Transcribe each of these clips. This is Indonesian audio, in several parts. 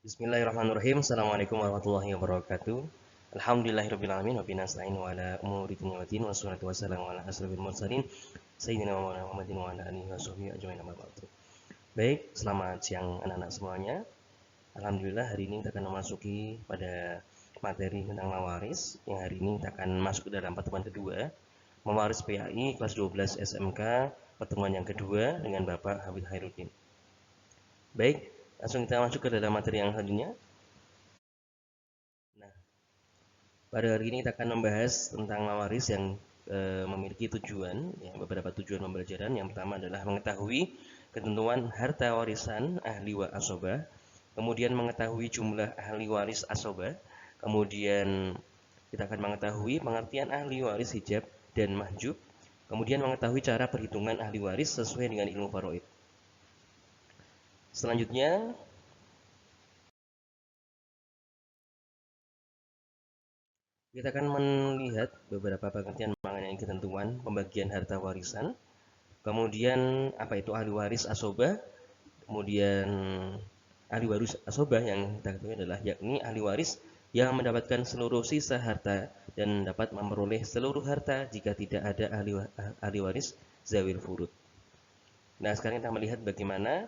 Bismillahirrahmanirrahim. Assalamualaikum warahmatullahi wabarakatuh. Alhamdulillahirrabbilalamin. Wa binasta'in wa ala umuri dunya waddin. Wassalatu wassalamu ala asrofil mursalin Sayyidina Muhammadin wa ala alihi wa sahbihi ajmain amma ba'du. Baik, selamat siang anak-anak semuanya. Alhamdulillah hari ini kita akan memasuki pada materi tentang mawaris. Yang hari ini kita akan masuk ke dalam pertemuan kedua, Mawaris PAI kelas 12 SMK, pertemuan yang kedua dengan Bapak Habib Khairuddin. Baik, langsung kita masuk ke dalam materi yang selanjutnya. Nah, pada hari ini kita akan membahas tentang mawaris yang memiliki tujuan, ya, beberapa tujuan pembelajaran. Yang pertama adalah mengetahui ketentuan harta warisan ahli wa asobah, kemudian mengetahui jumlah ahli waris asobah, kemudian kita akan mengetahui pengertian ahli waris hijab dan mahjub, kemudian mengetahui cara perhitungan ahli waris sesuai dengan ilmu faraid. Selanjutnya, kita akan melihat beberapa pengertian mengenai ketentuan pembagian harta warisan, kemudian apa itu ahli waris asobah, kemudian ahli waris asobah yang kita ketahui adalah yakni ahli waris yang mendapatkan seluruh sisa harta dan dapat memperoleh seluruh harta jika tidak ada ahli waris zawil furud. Nah, sekarang kita melihat bagaimana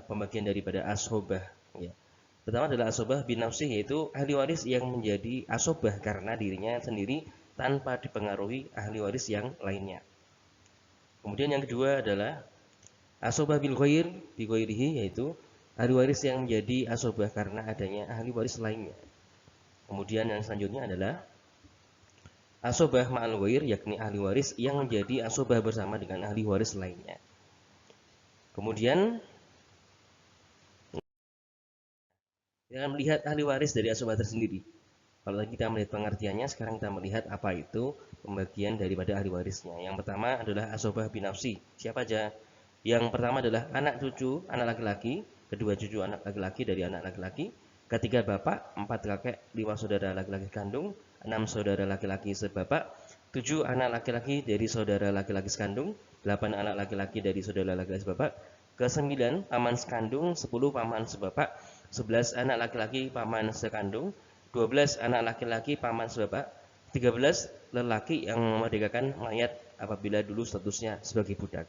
pembagian daripada asobah, ya. Pertama adalah asobah bin nafsih, yaitu ahli waris yang menjadi asobah karena dirinya sendiri tanpa dipengaruhi ahli waris yang lainnya. Kemudian yang kedua adalah asobah bil ghair bi ghairihi, yaitu ahli waris yang menjadi asobah karena adanya ahli waris lainnya. Kemudian yang selanjutnya adalah asobah ma'al ghair, yakni ahli waris yang menjadi asobah bersama dengan ahli waris lainnya. Kemudian kita akan melihat ahli waris dari asobah tersendiri. Kalau tadi kita melihat pengertiannya, sekarang kita melihat apa itu pembagian daripada ahli warisnya. Yang pertama adalah asobah binafsi. Siapa aja? Yang pertama adalah anak cucu, anak laki-laki, kedua cucu anak laki-laki dari anak laki-laki, ketiga bapak, 4 kakek, 5 saudara laki-laki kandung, 6 saudara laki-laki sebapak, 7 anak laki-laki dari saudara laki-laki sekandung, 8 anak laki-laki dari saudara laki-laki sebapak, ke-9 paman sekandung, 10 paman sebapak, 11 anak laki-laki paman sekandung, 12 anak laki-laki paman sebapak, 13 lelaki yang memerdekakan mayat apabila dulu statusnya sebagai budak.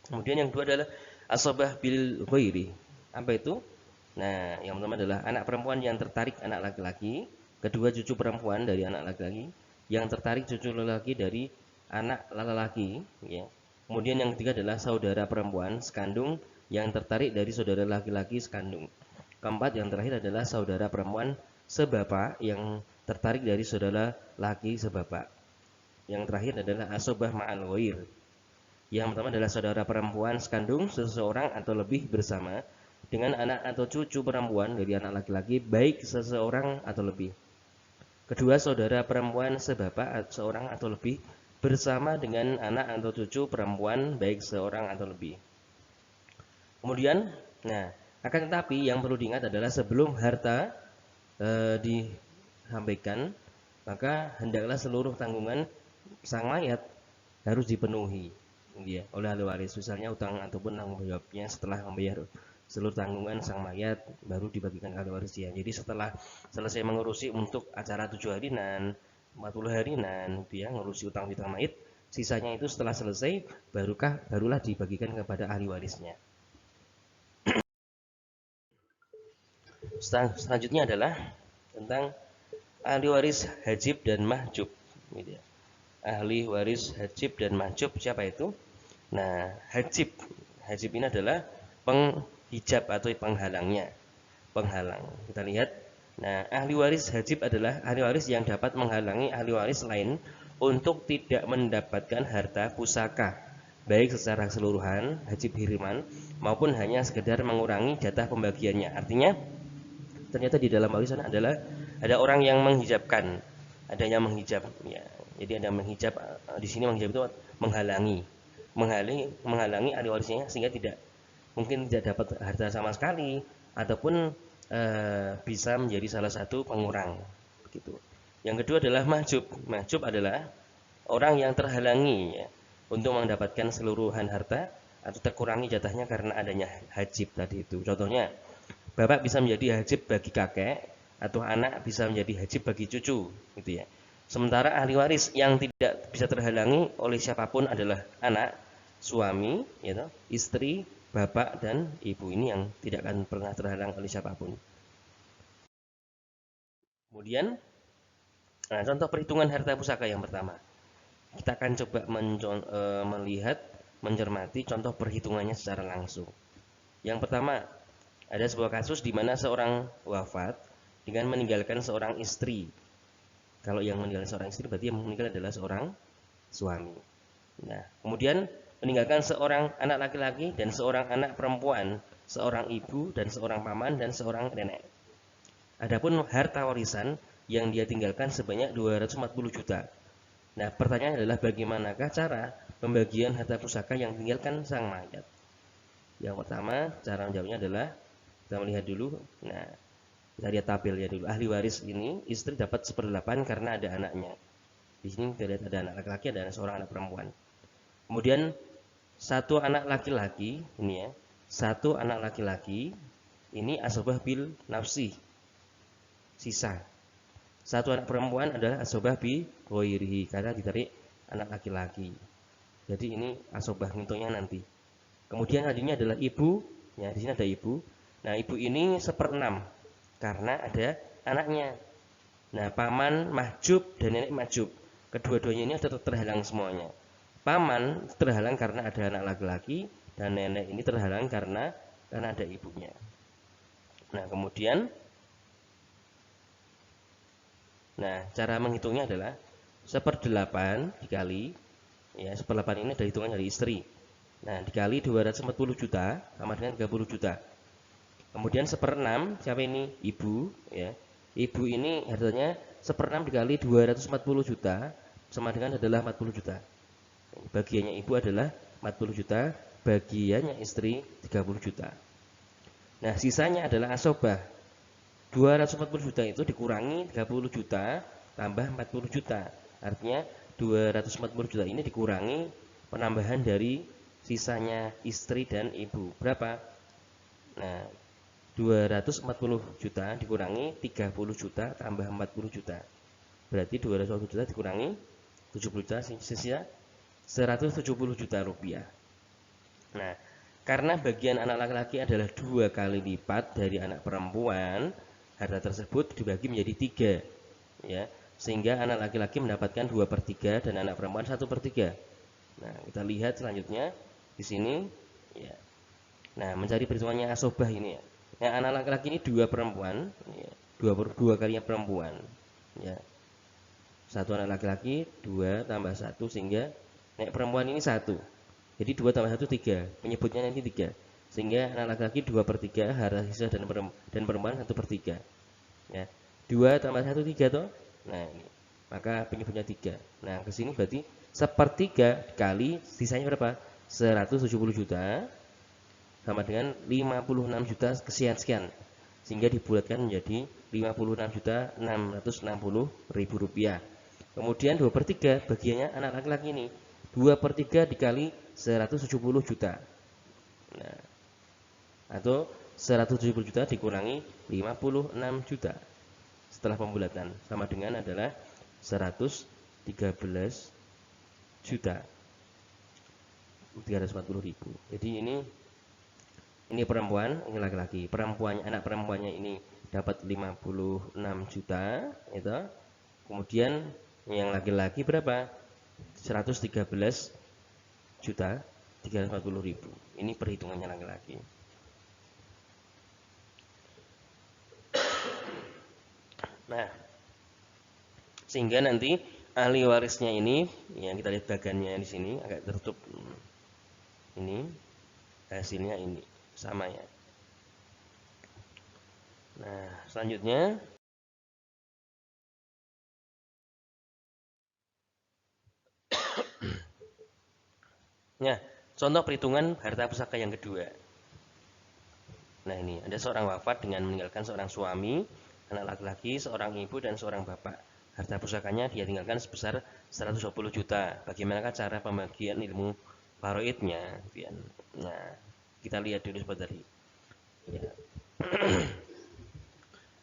Kemudian yang kedua adalah asobah bil ghairi. Apa itu? Nah, yang pertama adalah anak perempuan yang tertarik anak laki-laki, kedua cucu perempuan dari anak laki-laki, yang tertarik cucu lelaki dari anak laki-laki, ya. Kemudian yang ketiga adalah saudara perempuan sekandung yang tertarik dari saudara laki-laki sekandung. Keempat, yang terakhir adalah saudara perempuan sebapak yang tertarik dari saudara laki sebapak. Yang terakhir adalah asobah ma'al ghair. Yang pertama adalah saudara perempuan sekandung seseorang atau lebih bersama dengan anak atau cucu perempuan dari anak laki-laki baik seseorang atau lebih. Kedua, saudara perempuan sebapak seorang atau lebih bersama dengan anak atau cucu perempuan baik seorang atau lebih. Kemudian, nah, akan tetapi yang perlu diingat adalah sebelum harta disampaikan, maka hendaklah seluruh tanggungan sang mayat harus dipenuhi, ya, oleh ahli waris. Misalnya utang ataupun tanggung jawabnya setelah membayar seluruh tanggungan sang mayat baru dibagikan ahli warisnya. Jadi setelah selesai mengurusi untuk acara 7 harinan, 40 harinan, dia ngurusi utang piutang mayit, sisanya itu setelah selesai barulah dibagikan kepada ahli warisnya. Selanjutnya adalah tentang ahli waris hajib dan mahjub, gitu ya. Ahli waris hajib dan mahjub siapa itu? Nah, hajib ini adalah penghijab atau penghalangnya, penghalang. Kita lihat. Nah, ahli waris hajib adalah ahli waris yang dapat menghalangi ahli waris lain untuk tidak mendapatkan harta pusaka, baik secara keseluruhan hajib hiriman maupun hanya sekedar mengurangi jatah pembagiannya. Artinya ternyata di dalam warisan adalah ada orang yang menghijabkan, ada yang menghijab, ya. Jadi ada menghijab, di sini menghijab itu menghalangi ahli warisnya sehingga mungkin tidak dapat harta sama sekali ataupun bisa menjadi salah satu pengurang, gitu. Yang kedua adalah mahjub. Mahjub adalah orang yang terhalangi, ya, untuk mendapatkan seluruhan harta atau terkurangi jatahnya karena adanya hajib tadi itu. Contohnya, bapak bisa menjadi hajib bagi kakek, atau anak bisa menjadi hajib bagi cucu, gitu ya. Sementara ahli waris yang tidak bisa terhalangi oleh siapapun adalah anak, suami, gitu, istri, bapak dan ibu. Ini yang tidak akan pernah terhalang oleh siapapun. Kemudian, nah, contoh perhitungan harta pusaka yang pertama. Kita akan coba melihat, mencermati contoh perhitungannya secara langsung. Yang pertama, ada sebuah kasus di mana seorang wafat dengan meninggalkan seorang istri. Kalau yang meninggalkan seorang istri berarti yang meninggal adalah seorang suami. Nah, kemudian meninggalkan seorang anak laki-laki dan seorang anak perempuan, seorang ibu dan seorang paman dan seorang nenek. Adapun harta warisan yang dia tinggalkan sebanyak 240 juta. Nah, pertanyaannya adalah bagaimanakah cara pembagian harta pusaka yang ditinggalkan sang mayat? Yang pertama, cara menjawabnya adalah kita melihat dulu. Nah, kita lihat tabelnya dulu. Ahli waris ini istri dapat 1/8 karena ada anaknya. Di sini kita lihat ada anak laki-laki, ada seorang anak perempuan. Kemudian satu anak laki-laki ini ya, satu anak laki-laki ini asobah bil nafsi, sisa. Satu anak perempuan adalah asobah bi ghairihi karena ditarik anak laki-laki. Jadi ini asobah ngitungnya nanti. Kemudian tadinya adalah ibu, ya di sini ada ibu. Nah, ibu ini 1/6 karena ada anaknya. Nah, paman mahjub dan nenek mahjub. Kedua-duanya ini ada terhalang semuanya. Paman terhalang karena ada anak laki-laki dan nenek ini terhalang karena ada ibunya. Nah, kemudian cara menghitungnya adalah 1/8 dikali, ya 1/8 ini ada hitungan dari istri. Nah, dikali 240 juta sama dengan 30 juta. Kemudian 1/6 siapa ini? Ibu, ya. Ibu ini hartanya 1/6 dikali 240 juta sama dengan adalah 40 juta. Bagiannya ibu adalah 40 juta, bagiannya istri 30 juta. Nah, sisanya adalah asobah. 240 juta itu dikurangi 30 juta tambah 40 juta. Artinya 240 juta ini dikurangi penambahan dari sisanya istri dan ibu. Berapa? Nah, 240 juta dikurangi 30 juta tambah 40 juta. Berarti 240 juta dikurangi 70 juta, sisa 170 juta rupiah. Nah, karena bagian anak laki-laki adalah 2 kali lipat dari anak perempuan, harta tersebut dibagi menjadi 3, ya, sehingga anak laki-laki mendapatkan 2/3 dan anak perempuan 1/3. Nah, kita lihat selanjutnya di sini, ya. Nah, mencari perhitungannya asobah ini ya. Yang anak laki-laki ini 2 perempuan, ya, 2 kalinya perempuan, ya. Satu anak laki-laki, 2 tambah 1 sehingga nek perempuan ini 1. Jadi 2 tambah 1 3. Penyebutnya nanti 3. Sehingga anak laki-laki 2/3, harta sisa dan perempuan 1/3. Ya. 2 tambah 1 3 toh. Nah, ini. Maka penyebutnya 3. Nah, ke sini berarti 1/3 kali sisanya berapa? 170 juta sama dengan 56 juta sekian. Sehingga dibulatkan menjadi 56.660.000 rupiah. Kemudian 2/3 bagiannya anak laki-laki ini. 2/3 dikali 170 juta. Nah, atau 170 juta dikurangi 56 juta. Setelah pembulatan sama dengan adalah 113 juta 340.000. Jadi ini perempuan, ini laki-laki. Perempuannya, anak perempuannya ini dapat 56 juta, itu. Kemudian yang laki-laki berapa? 113 juta 340.000. Ini perhitungannya laki-laki. Nah, sehingga nanti ahli warisnya ini, yang kita lihat bagannya di sini agak tertutup. Ini hasilnya ini sama ya. Nah, selanjutnya contoh perhitungan harta pusaka yang kedua. Nah, ini ada seorang wafat dengan meninggalkan seorang suami, anak laki-laki, seorang ibu dan seorang bapak. Harta pusakanya dia tinggalkan sebesar 120 juta. Bagaimanakah cara pembagian ilmu faraidnya? Nah, kita lihat dulu sebentar. Ya.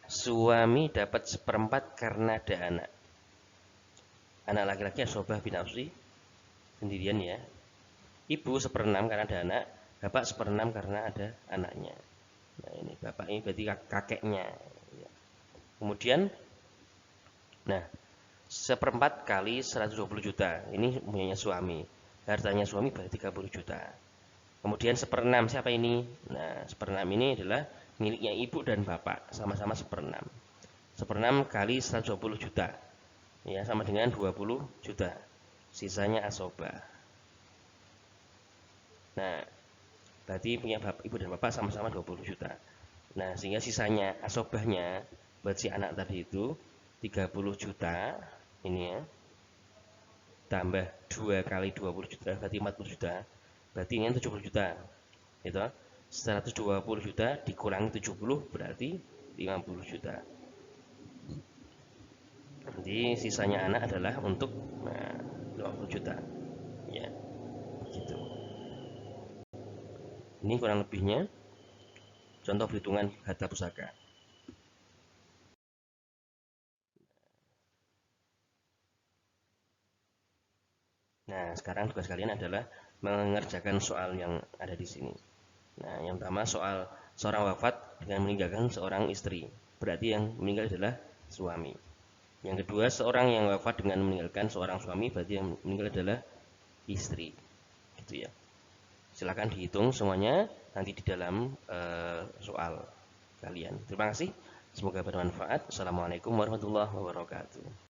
Suami dapat seperempat karena ada anak. Anak laki-laki asobah binafsi sendirian ya. Ibu seperenam karena ada anak, bapak seperenam karena ada anaknya. Nah ini bapak ini berarti kakeknya. Kemudian, nah seperempat kali 120 juta. Ini punyanya suami. Hartanya suami berarti 30 juta. Kemudian seperenam siapa ini? Nah seperenam ini adalah miliknya ibu dan bapak. Sama-sama seperenam. Seperenam kali 120 juta. Ya sama dengan 20 juta. Sisanya asobah. Nah berarti punya bapak, ibu dan bapak sama-sama 20 juta. Nah sehingga sisanya asobahnya buat si anak tadi itu 30 juta ini ya, tambah 2 kali 20 juta berarti 40 juta, berarti ini 70 juta gitu. 120 juta dikurangi 70 berarti 50 juta. Nanti sisanya anak adalah untuk 50 juta ya gitu. Ini kurang lebihnya contoh perhitungan harta pusaka. Nah, sekarang tugas kalian adalah mengerjakan soal yang ada di sini. Nah, yang pertama soal seorang wafat dengan meninggalkan seorang istri. Berarti yang meninggal adalah suami. Yang kedua, seorang yang wafat dengan meninggalkan seorang suami, berarti yang meninggal adalah istri. Gitu ya. Silakan dihitung semuanya nanti di dalam soal kalian. Terima kasih. Semoga bermanfaat. Assalamualaikum warahmatullahi wabarakatuh.